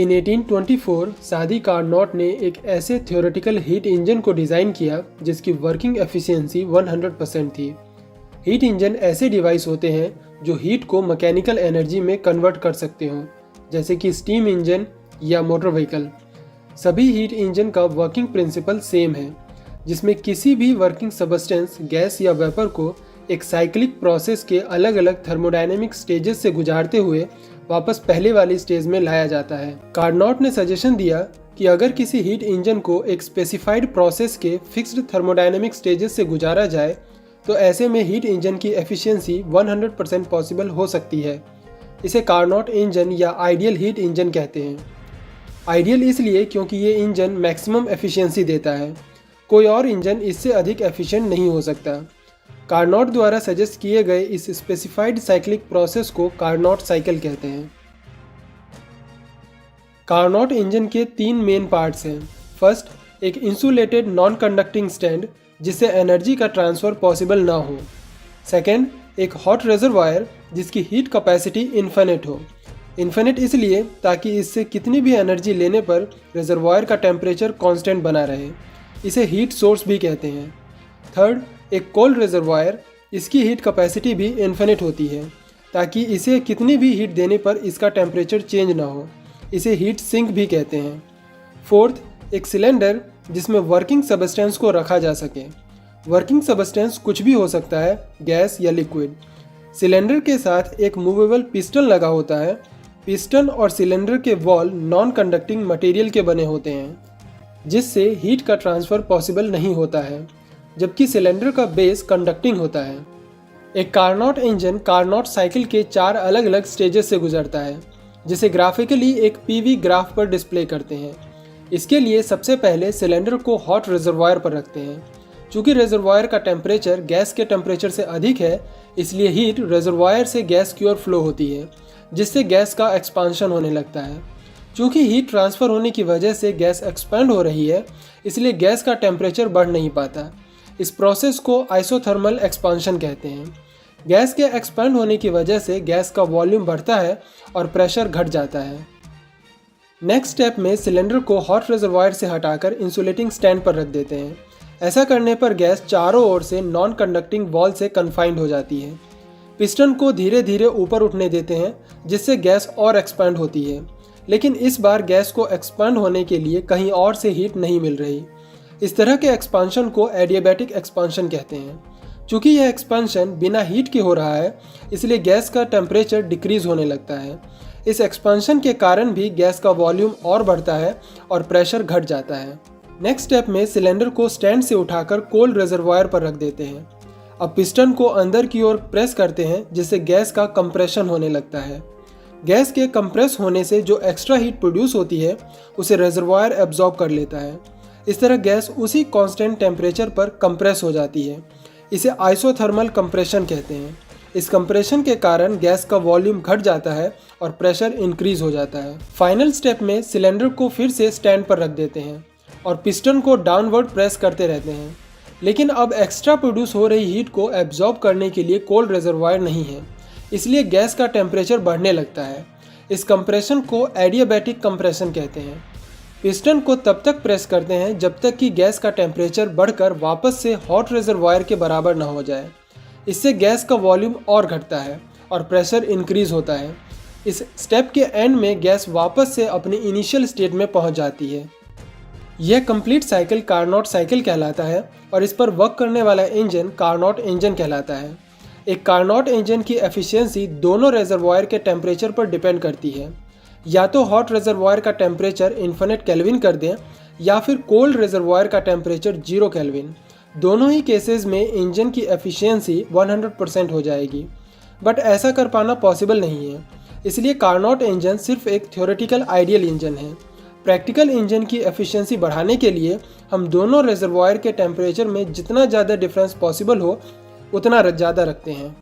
इन 1824 सादी कार्नोट ने एक ऐसे थ्योरेटिकल हीट इंजन को डिज़ाइन किया जिसकी वर्किंग एफिशिएंसी 100% थी। हीट इंजन ऐसे डिवाइस होते हैं जो हीट को मैकेनिकल एनर्जी में कन्वर्ट कर सकते हों, जैसे कि स्टीम इंजन या मोटर व्हीकल। सभी हीट इंजन का वर्किंग प्रिंसिपल सेम है, जिसमें किसी भी वर्किंग सबस्टेंस, गैस या वेपर को एक साइक्लिक प्रोसेस के अलग अलग थर्मोडायनेमिक स्टेजेस से गुजारते हुए वापस पहले वाली स्टेज में लाया जाता है। कार्नोट ने सजेशन दिया कि अगर किसी हीट इंजन को एक स्पेसिफाइड प्रोसेस के फिक्स्ड थर्मोडायनेमिक स्टेजेस से गुजारा जाए तो ऐसे में हीट इंजन की एफिशिएंसी 100% पॉसिबल हो सकती है। इसे कार्नोट इंजन या आइडियल हीट इंजन कहते हैं। आइडियल इसलिए क्योंकि ये इंजन मैक्सिमम एफिशिएंसी देता है, कोई और इंजन इससे अधिक एफिशिएंट नहीं हो सकता। कार्नोट द्वारा सजेस्ट किए गए इस स्पेसिफाइड साइक्लिक प्रोसेस को कार्नोट साइकिल कहते हैं। कार्नोट इंजन के 3 मेन पार्ट्स हैं। फर्स्ट, एक इंसुलेटेड नॉन कंडक्टिंग स्टैंड जिससे एनर्जी का ट्रांसफ़र पॉसिबल ना हो। सेकेंड, एक हॉट रिजर्वायर जिसकी हीट कैपेसिटी इन्फिनिट हो। इन्फिनिट इसलिए ताकि इससे कितनी भी एनर्जी लेने पर रिजर्वायर का टेम्परेचर कांस्टेंट बना रहे। इसे हीट सोर्स भी कहते हैं। थर्ड, एक कोल्ड रिजर्वायर, इसकी हीट कैपेसिटी भी इन्फिनिट होती है ताकि इसे कितनी भी हीट देने पर इसका टेम्परेचर चेंज ना हो। इसे हीट सिंक भी कहते हैं। फोर्थ, एक सिलेंडर जिसमें वर्किंग सबस्टेंस को रखा जा सके। वर्किंग सबस्टेंस कुछ भी हो सकता है, गैस या लिक्विड। सिलेंडर के साथ एक मूवेबल पिस्टन लगा होता है। पिस्टन और सिलेंडर के वॉल नॉन कंडक्टिंग मटेरियल के बने होते हैं, जिससे हीट का ट्रांसफ़र पॉसिबल नहीं होता है, जबकि सिलेंडर का बेस कंडक्टिंग होता है। एक कार्नोट इंजन कार्नोट साइकिल के 4 अलग अलग स्टेजेस से गुजरता है, जिसे ग्राफिकली एक पीवी ग्राफ पर डिस्प्ले करते हैं। इसके लिए सबसे पहले सिलेंडर को हॉट रिजर्वायर पर रखते हैं। चूँकि रिजर्वायर का टेम्परेचर गैस के टेम्परेचर से अधिक है, इसलिए हीट रिजर्वायर से गैस की ओर फ्लो होती है, जिससे गैस का एक्सपांशन होने लगता है। चूँकि हीट ट्रांसफ़र होने की वजह से गैस एक्सपेंड हो रही है, इसलिए गैस का टेम्परेचर बढ़ नहीं पाता। इस प्रोसेस को आइसोथर्मल एक्सपांशन कहते हैं। गैस के एक्सपेंड होने की वजह से गैस का वॉल्यूम बढ़ता है और प्रेशर घट जाता है। नेक्स्ट स्टेप में सिलेंडर को हॉट रिजर्वायर से हटाकर इंसुलेटिंग स्टैंड पर रख देते हैं। ऐसा करने पर गैस चारों ओर से नॉन कंडक्टिंग वॉल से कन्फाइंड हो जाती है। पिस्टन को धीरे धीरे ऊपर उठने देते हैं, जिससे गैस और एक्सपेंड होती है, लेकिन इस बार गैस को एक्सपेंड होने के लिए कहीं और से हीट नहीं मिल रही। इस तरह के एक्सपांशन को एडियाबैटिक एक्सपांशन कहते हैं। चूँकि यह एक्सपेंशन बिना हीट के हो रहा है, इसलिए गैस का टेम्परेचर डिक्रीज होने लगता है। इस एक्सपेंशन के कारण भी गैस का वॉल्यूम और बढ़ता है और प्रेशर घट जाता है। नेक्स्ट स्टेप में सिलेंडर को स्टैंड से उठाकर कोल्ड रिजर्वायर पर रख देते हैं। अब पिस्टन को अंदर की ओर प्रेस करते हैं, जिससे गैस का कंप्रेशन होने लगता है। गैस के कंप्रेस होने से जो एक्स्ट्रा हीट प्रोड्यूस होती है, उसे रिजर्वायर एब्जॉर्ब कर लेता है। इस तरह गैस उसी कांस्टेंट टेम्परेचर पर कंप्रेस हो जाती है। इसे आइसोथर्मल कंप्रेशन कहते हैं। इस कंप्रेशन के कारण गैस का वॉल्यूम घट जाता है और प्रेशर इंक्रीज हो जाता है। फाइनल स्टेप में सिलेंडर को फिर से स्टैंड पर रख देते हैं और पिस्टन को डाउनवर्ड प्रेस करते रहते हैं। लेकिन अब एक्स्ट्रा प्रोड्यूस हो रही हीट को एब्जॉर्ब करने के लिए कोल्ड रिजर्वायर नहीं है, इसलिए गैस का टेम्परेचर बढ़ने लगता है। इस कंप्रेशन को एडियाबैटिक कंप्रेशन कहते हैं। पिस्टन को तब तक प्रेस करते हैं जब तक कि गैस का टेम्परेचर बढ़कर वापस से हॉट रिजर्वायर के बराबर ना हो जाए। इससे गैस का वॉल्यूम और घटता है और प्रेशर इंक्रीज होता है। इस स्टेप के एंड में गैस वापस से अपनी इनिशियल स्टेट में पहुंच जाती है। यह कंप्लीट साइकिल कार्नोट साइकिल कहलाता है और इस पर वर्क करने वाला इंजन कार्नोट इंजन कहलाता है। एक कार्नोट इंजन की एफिशिएंसी दोनों रिजर्वायर के टेम्परेचर पर डिपेंड करती है। या तो हॉट रिजर्वायर का टेम्परेचर इन्फिनिट केल्विन कर दें या फिर कोल्ड रिजर्वायर का टेम्परेचर 0 केल्विन। दोनों ही केसेस में इंजन की एफिशिएंसी 100% हो जाएगी, बट ऐसा कर पाना पॉसिबल नहीं है। इसलिए कार्नोट इंजन सिर्फ एक थ्योरेटिकल आइडियल इंजन है। प्रैक्टिकल इंजन की एफिशिएंसी बढ़ाने के लिए हम दोनों रिजर्वायर के टेम्परेचर में जितना ज़्यादा डिफरेंस पॉसिबल हो उतना ज़्यादा रखते हैं।